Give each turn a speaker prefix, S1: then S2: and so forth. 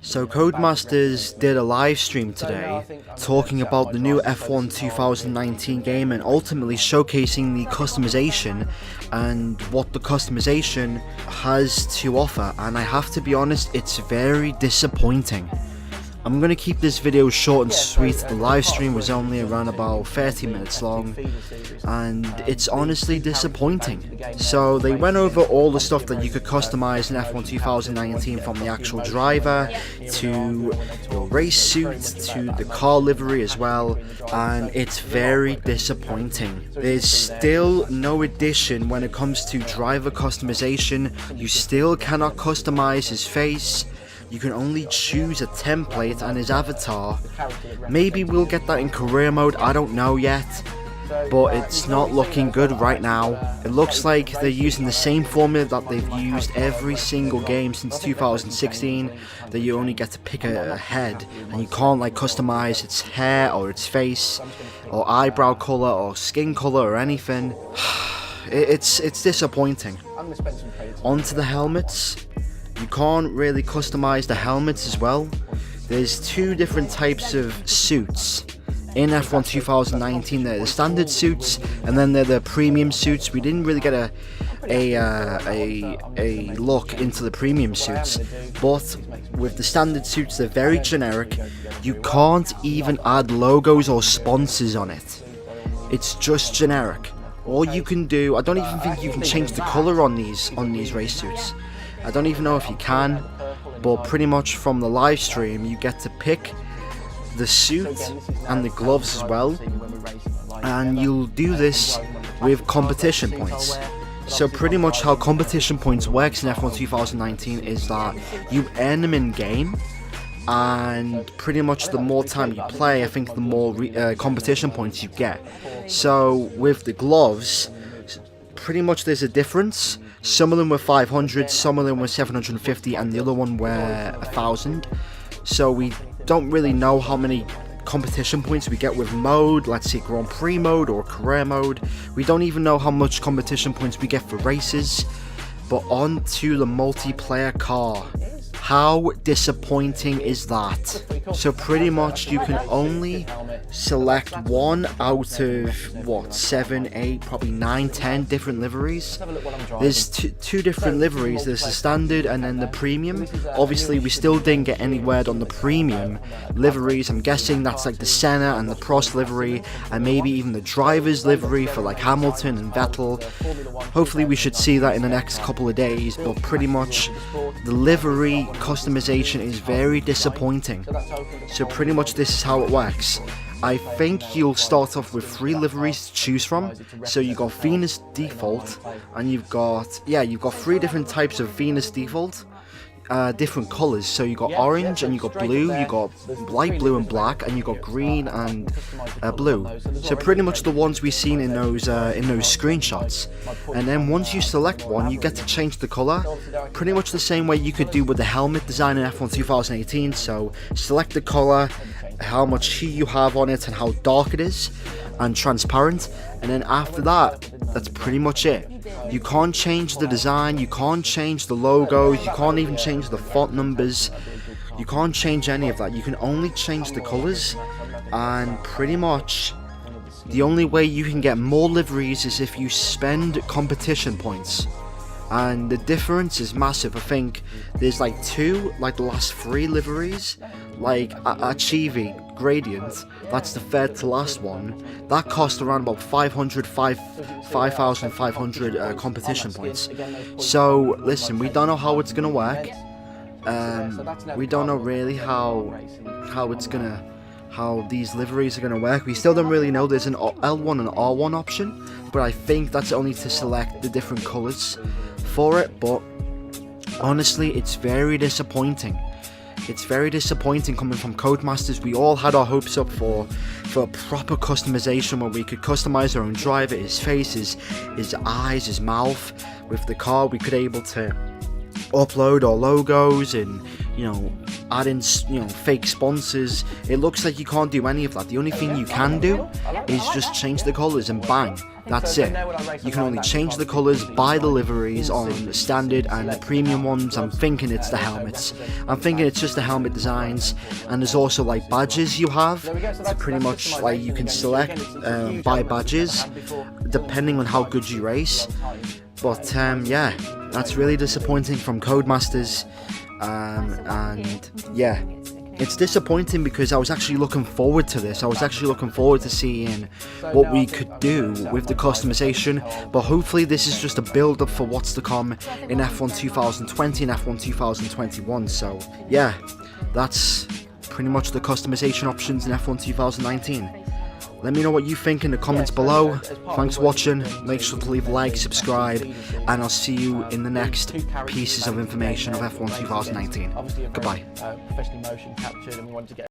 S1: So Codemasters did a live stream today talking about the new F1 2019 game and ultimately showcasing the customization and what the customization has to offer, and I have to be honest, it's very disappointing. I'm going to keep this video short and sweet. The live stream was only around about 30 minutes long and it's honestly disappointing. So they went over all the stuff that you could customize in F1 2019, from the actual driver to your race suit to the car livery as well, and it's very disappointing. There's still no addition when it comes to driver customization. You still cannot customize his face. You can only choose a template and his avatar. Maybe we'll get that in career mode, I don't know yet, but it's not looking good right now. It looks like they're using the same formula that they've used every single game since 2016, that you only get to pick a head and you can't like customize its hair or its face or eyebrow color or skin color or anything. It's disappointing. Onto the helmets. You can't really customize the helmets as well. There's two different types of suits in F1 2019. They're the standard suits and then they're the premium suits. We didn't really get a look into the premium suits, but with the standard suits, they're very generic. You can't even add logos or sponsors on it. It's just generic. All you can do, I don't even think you can change the color on these race suits. I don't even know if you can, but pretty much from the live stream you get to pick the suit and the gloves as well, and you'll do this with competition points. So pretty much how competition points works in F1 2019 is that you earn them in game, and pretty much the more time you play, I think the more competition points you get. So with the gloves, pretty much there's a difference. Some of them were 500, some of them were 750, and the other one were 1,000. So we don't really know how many competition points we get with mode, let's say Grand Prix mode or career mode. We don't even know how much competition points we get for races. But on to the multiplayer car. How disappointing is that? So pretty much you can only select one out of what, 7, 8, probably 9, 10 different liveries. There's two different liveries. There's the standard and then the premium. Obviously we still didn't get any word on the premium liveries. I'm guessing that's like the Senna and the Prost livery, and maybe even the driver's livery for like Hamilton and Vettel. Hopefully we should see that in the next couple of days, but pretty much the livery customization is very disappointing. So pretty much this is how it works. I think you'll start off with 3 liveries to choose from. So you got Venus default, and you've got 3 different types of Venus default, different colors. So you got orange and you got blue, you got light blue and black, and you got green and blue. So pretty much the ones we've seen in those screenshots. And then once you select one, you get to change the color, pretty much the same way you could do with the helmet design in F1 2018. So select the color, how much heat you have on it, and how dark it is and transparent, and then after that, that's pretty much it. You can't change the design, you can't change the logos, you can't even change the font numbers, you can't change any of that. You can only change the colors, and pretty much the only way you can get more liveries is if you spend competition points. And the difference is massive. I think there's like 2, like the last 3 liveries, like Achieve Gradient, that's the third to last one, that cost around about 5,500 competition points. So listen, we don't know how it's gonna work. We don't know really how these liveries are gonna work. We still don't really know. There's an L1 and R1 option, but I think that's only to select the different colors for it. But honestly, it's very disappointing. It's very disappointing coming from Codemasters. We all had our hopes up for a proper customization where we could customize our own driver, his face, his eyes, his mouth. With the car, we could able to upload or logos and, you know, add in, you know, fake sponsors. It looks like you can't do any of that. The only thing you can do is just change the colours and bang, that's it. You can only change the colours, buy the liveries on the standard and the premium ones. I'm thinking it's the helmets. I'm thinking it's just the helmet designs, and there's also like badges you have. It's pretty much like you can select buy badges depending on how good you race. But yeah, that's really disappointing from Codemasters, and yeah, it's disappointing because I was actually looking forward to this. I was actually looking forward to seeing what we could do with the customization, but hopefully this is just a build up for what's to come in F1 2020 and F1 2021. So yeah, that's pretty much the customization options in F1 2019. Let me know what you think in the comments below. Thanks for watching, make sure to leave a like, subscribe, and I'll see you in the next pieces of information of F1 2019. Goodbye.